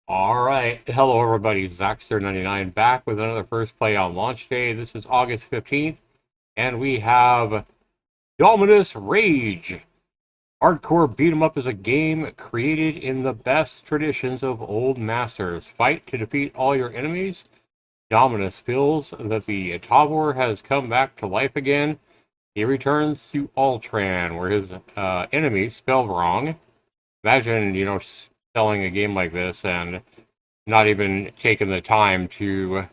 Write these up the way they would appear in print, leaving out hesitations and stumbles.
Alright, hello everybody, Zaxter99 back with another First Play on launch day. This is August 15th, and we have Dominus Rage. Hardcore beat 'em up is a game created in the best traditions of old masters. Fight to defeat all your enemies. Dominus feels that the Tabor has come back to life again. He returns to Altran, where his enemies spelled wrong. Imagine, selling a game like this and not even taking the time to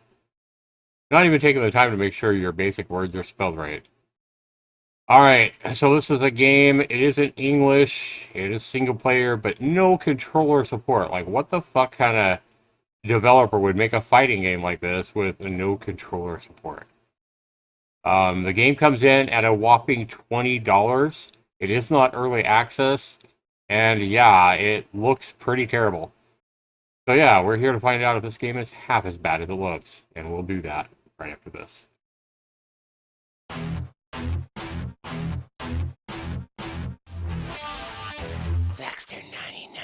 make sure your basic words are spelled right. All right, so this is a game. It isn't English. It is single player, but no controller support. Like, what the fuck kind of developer would make a fighting game like this with no controller support? The game comes in at a whopping $20. It is not early access, and yeah, it looks pretty terrible. So yeah, we're here to find out if this game is half as bad as it looks, and we'll do that right after this. Zaxter 99.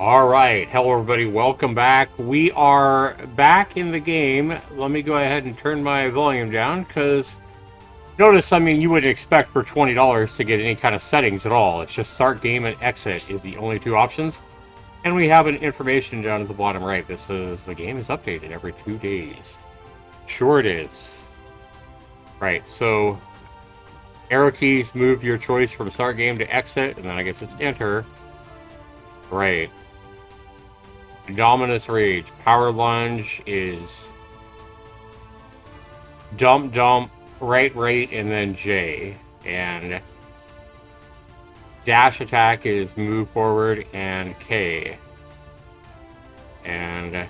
Alright, hello everybody, welcome back. We are back in the game. Let me go ahead and turn my volume down, because notice, you wouldn't expect for $20 to get any kind of settings at all. It's just start game and exit is the only two options. And we have an information down at the bottom right that says the game is updated every 2 days. Sure it is. Right, so arrow keys move your choice from start game to exit, and then I guess it's enter. Right. Dominus Rage. Power lunge is dump, right, and then J. And dash attack is move forward and K. And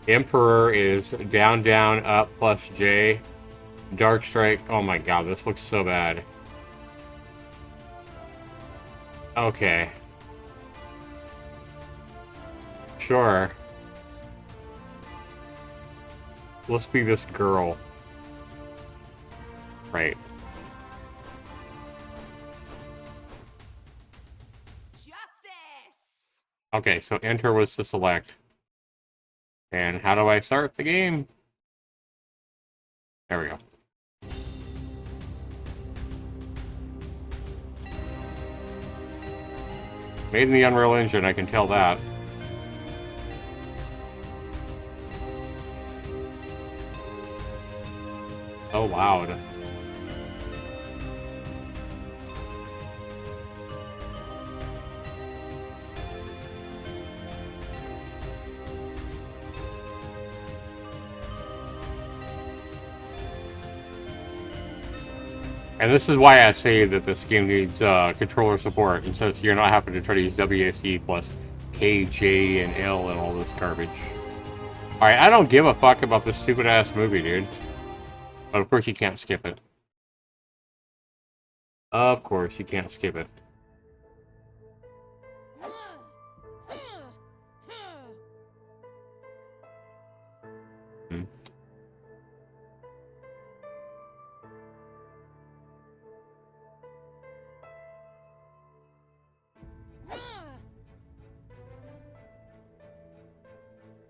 Emperor is down, up, plus J. Dark Strike. Oh my god, this looks so bad. Okay. Sure. Let's be this girl. Right. Justice! Okay, so enter was to select. And how do I start the game? There we go. Made in the Unreal Engine, I can tell that. So loud. And this is why I say that this game needs controller support, and so you're not having to try to use WASD plus K, J, and L and all this garbage. Alright, I don't give a fuck about this stupid-ass movie, dude. But of course you can't skip it. Of course you can't skip it. Hmm.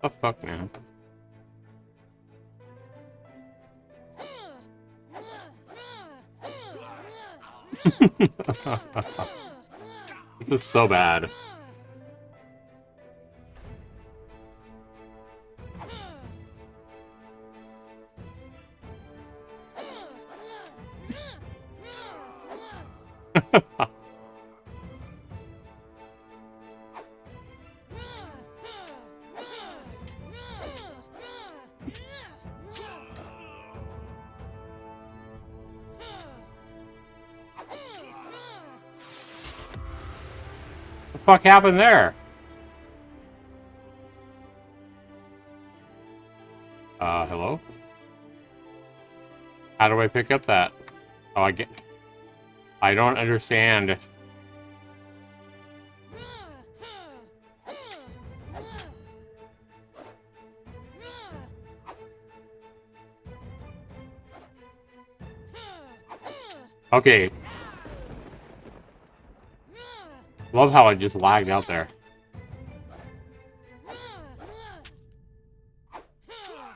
Oh fuck, man. This is so bad. What the fuck happened there? Hello? How do I pick up that? Oh, I don't understand. Okay. Love how it just lagged out there.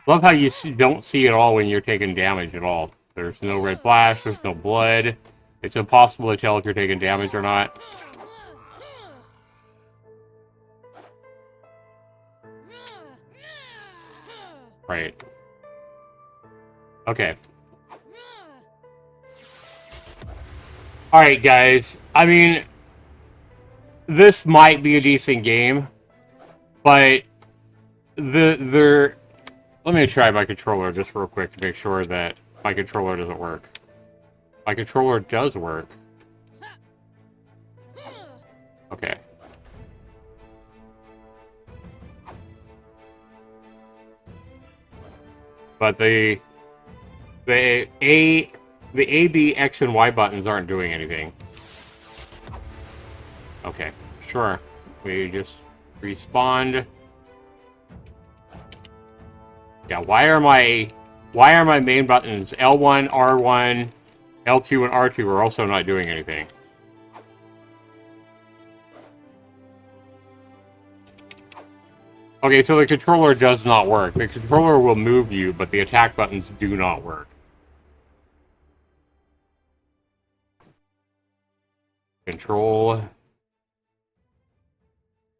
Love how you don't see it all when you're taking damage at all. There's no red flash, there's no blood. It's impossible to tell if you're taking damage or not. Right. Okay. Alright, guys. I mean, this might be a decent game, but let me try my controller just real quick to make sure that my controller doesn't work. My controller does work. Okay. But the A, B, X, and Y buttons aren't doing anything. Okay, sure. We just respawned. Yeah, why are my main buttons L1, R1, L2, and R2 are also not doing anything? Okay, so the controller does not work. The controller will move you, but the attack buttons do not work. Control.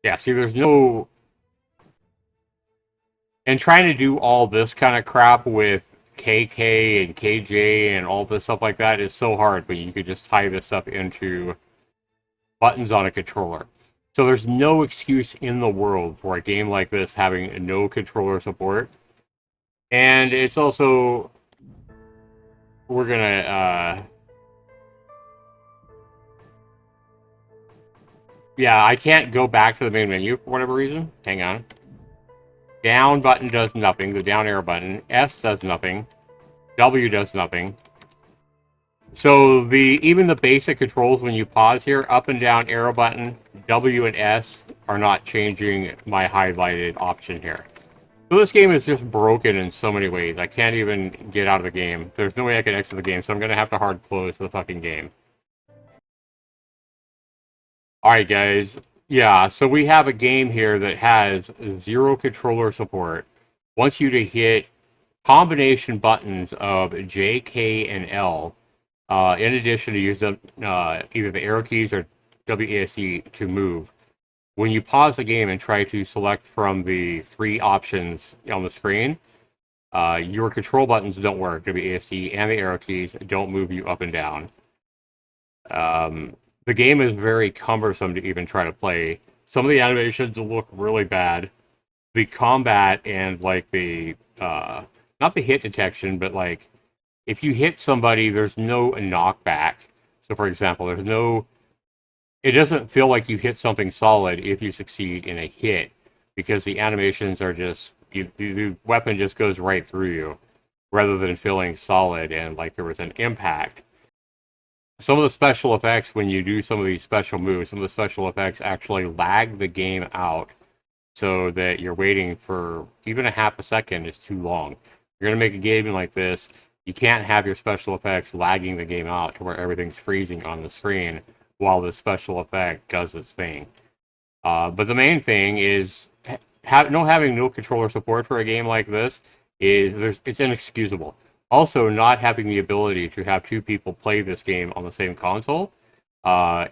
Yeah, see, there's no... And trying to do all this kind of crap with KK and KJ and all this stuff like that is so hard, but you could just tie this stuff into buttons on a controller. So there's no excuse in the world for a game like this having no controller support. And it's also... We're gonna... Yeah, I can't go back to the main menu for whatever reason. Hang on. Down button does nothing. The down arrow button. S does nothing. W does nothing. So even the basic controls when you pause here, up and down arrow button, W and S are not changing my highlighted option here. So this game is just broken in so many ways. I can't even get out of the game. There's no way I can exit the game, so I'm going to have to hard close the fucking game. Alright guys, yeah, so we have a game here that has zero controller support. Wants you to hit combination buttons of J, K, and L, in addition to use either the arrow keys or WASD to move. When you pause the game and try to select from the three options on the screen, your control buttons don't work. WASD and the arrow keys don't move you up and down. The game is very cumbersome to even try to play. Some of the animations look really bad. The combat and like the not the hit detection, but like if you hit somebody, there's no knockback. So for example, it doesn't feel like you hit something solid if you succeed in a hit, because the animations are just the weapon just goes right through you, rather than feeling solid and like there was an impact. Some of the special effects, when you do some of these special moves, some of the special effects actually lag the game out, so that you're waiting for even a half a second is too long. If you're going to make a game like this, you can't have your special effects lagging the game out to where everything's freezing on the screen while the special effect does its thing. But the main thing is having no controller support for a game like this it's inexcusable. Also, not having the ability to have two people play this game on the same console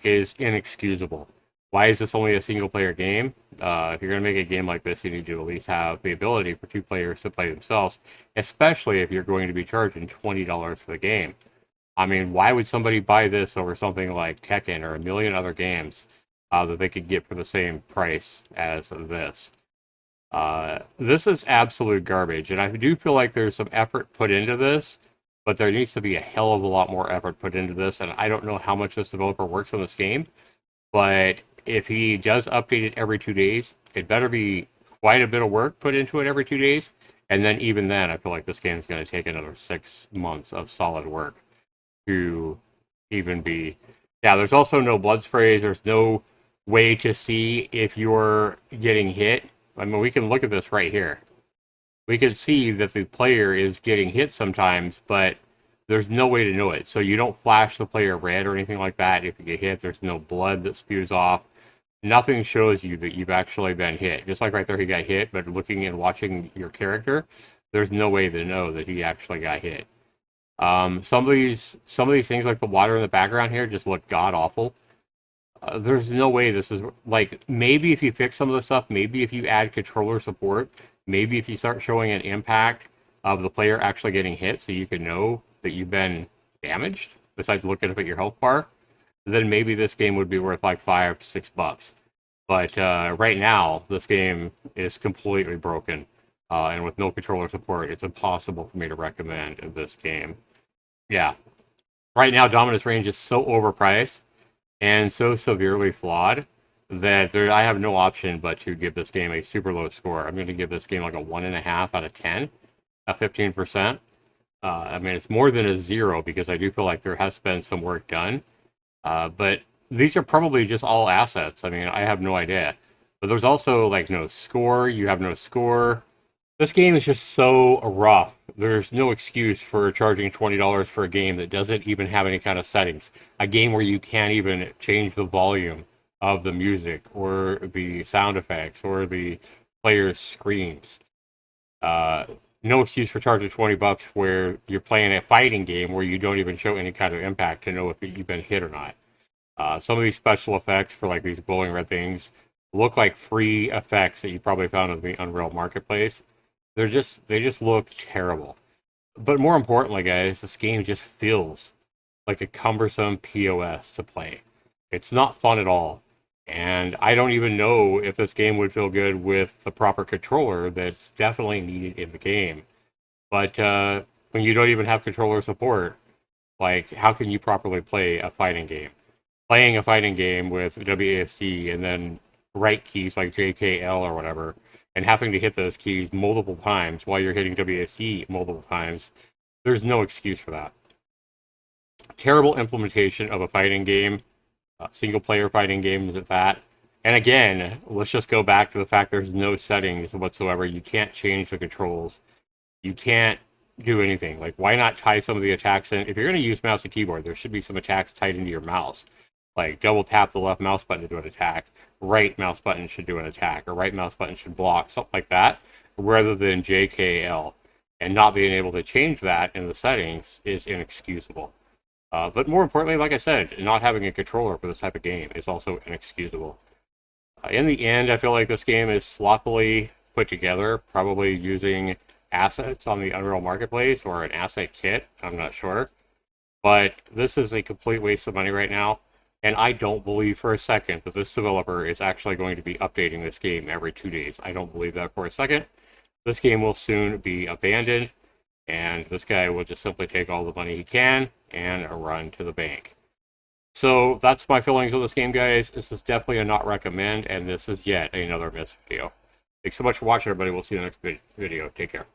is inexcusable. Why is this only a single-player game? If you're going to make a game like this, you need to at least have the ability for two players to play themselves, especially if you're going to be charging $20 for the game. I mean, why would somebody buy this over something like Tekken or a million other games that they could get for the same price as this? This is absolute garbage, and I do feel like there's some effort put into this, but there needs to be a hell of a lot more effort put into this, and I don't know how much this developer works on this game, but if he does update it every 2 days, it better be quite a bit of work put into it every 2 days, and then even then, I feel like this game is going to take another 6 months of solid work to even be... Yeah, there's also no blood sprays, there's no way to see if you're getting hit. I mean, we can look at this right here. We can see that the player is getting hit sometimes, but there's no way to know it. So you don't flash the player red or anything like that. If you get hit, there's no blood that spews off. nothing shows you that you've actually been hit. Just like right there, he got hit, but looking and watching your character, there's no way to know that he actually got hit. Some of these things like the water in the background here just look god awful. There's no way this is like, maybe if you fix some of the stuff, maybe if you add controller support, maybe if you start showing an impact of the player actually getting hit so you can know that you've been damaged, besides looking up at your health bar, then maybe this game would be worth like $5-6. But right now, this game is completely broken. And with no controller support, it's impossible for me to recommend this game. Yeah. Right now, Dominus Range is so overpriced and so severely flawed that I have no option but to give this game a super low score. I'm going to give this game like a 1.5 out of 10, a 15%. I mean, it's more than a 0 because I do feel like there has been some work done. But these are probably just all assets. I mean, I have no idea. But there's also like no score. You have no score. This game is just so rough. There's no excuse for charging $20 for a game that doesn't even have any kind of settings. A game where you can't even change the volume of the music or the sound effects or the player's screams. No excuse for charging $20 where you're playing a fighting game where you don't even show any kind of impact to know if you've been hit or not. Some of these special effects for like these glowing red things look like free effects that you probably found on the Unreal Marketplace. They just look terrible. But more importantly, guys, this game just feels like a cumbersome POS to play. It's not fun at all. And I don't even know if this game would feel good with the proper controller that's definitely needed in the game. But when you don't even have controller support, like, how can you properly play a fighting game? Playing a fighting game with WASD and then right keys like JKL or whatever, and having to hit those keys multiple times while you're hitting WASD multiple times, there's no excuse for that. Terrible implementation of a fighting game, single-player fighting games at that. And again, let's just go back to the fact there's no settings whatsoever. You can't change the controls. You can't do anything. Like, why not tie some of the attacks in? If you're going to use mouse and keyboard, there should be some attacks tied into your mouse. Like, double tap the left mouse button to do an attack. Right mouse button should do an attack. Or right mouse button should block. Something like that. Rather than JKL. And not being able to change that in the settings is inexcusable. But more importantly, like I said, not having a controller for this type of game is also inexcusable. In the end, I feel like this game is sloppily put together, probably using assets on the Unreal Marketplace or an asset kit, I'm not sure. But this is a complete waste of money right now, and I don't believe for a second that this developer is actually going to be updating this game every 2 days. I don't believe that for a second. This game will soon be abandoned, and this guy will just simply take all the money he can and run to the bank. So that's my feelings on this game, guys. This is definitely a not recommend, and this is yet another M.I.S.S video. Thanks so much for watching, everybody. We'll see you in the next video. Take care.